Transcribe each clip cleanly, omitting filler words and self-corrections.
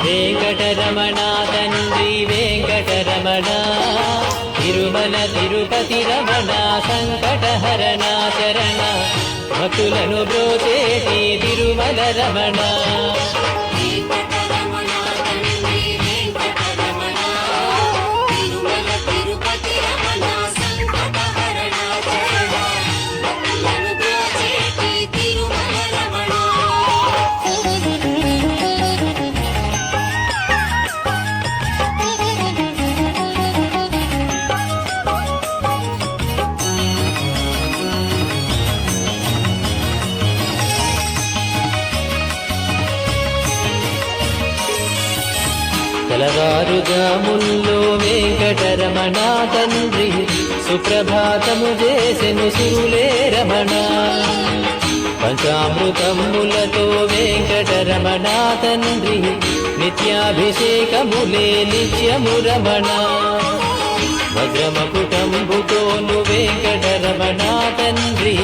వెంకటరమణ తండ్రి వెంకటరమణ తిరుమల తిరుపతి రమణ సంకటహరణ శరణ భక్తులను బ్రోచేటి తిరుమల రమణ తెలవారుజాముల్లో వెంకటరమణ తండ్రి సుప్రభాతము చేసెను సురులే రమణ పంచామృతములతో వెంకటరమణ తండ్రి నిత్యాభిషేకములే నిత్యము రమణ వజ్రమకుటంబుతోను వెంకటరమణ తండ్రి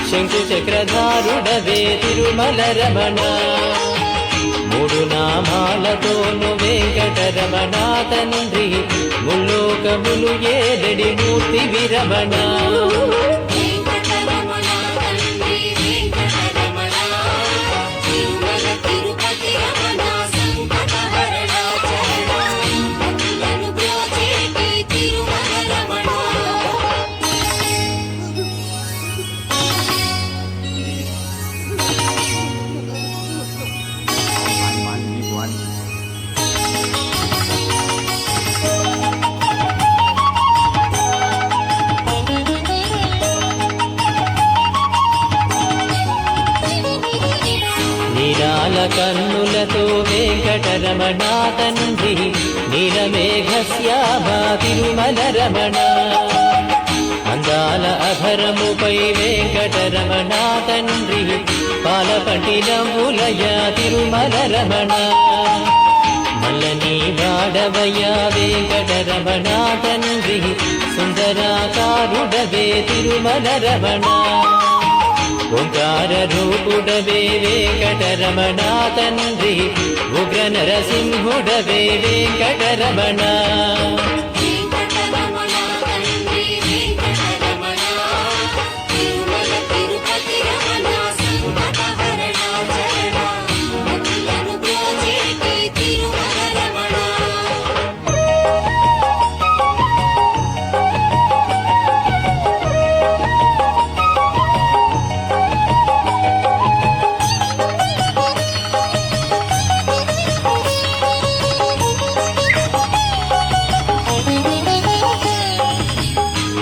శంకు చక్రధారుడవే తిరుమల రమణ మూడు నామాలతోను వెంకటరమణ తండ్రి ముల్లోకములు ఏడడి మూర్తి విరమణ నీలాల కన్నులతో వెంకటరమణ తండ్రి నీలమేఘశ్యామ తిరుమల రమణ అందాల అధరముపై వెంకటరమణ తండ్రి పాలపట్టినములయ తిరుమల రమణ మల్లని వాడవయ వెంకటరమణ తండ్రి సుందరాకారుడవే తిరుమల రమణ ఓంకార రూపుడవే వెంకటరమణ తండ్రి ఉగ్ర నరసింహుడవే వెంకటరమణ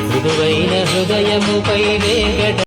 మృదువైన హృదయముపై వెంకట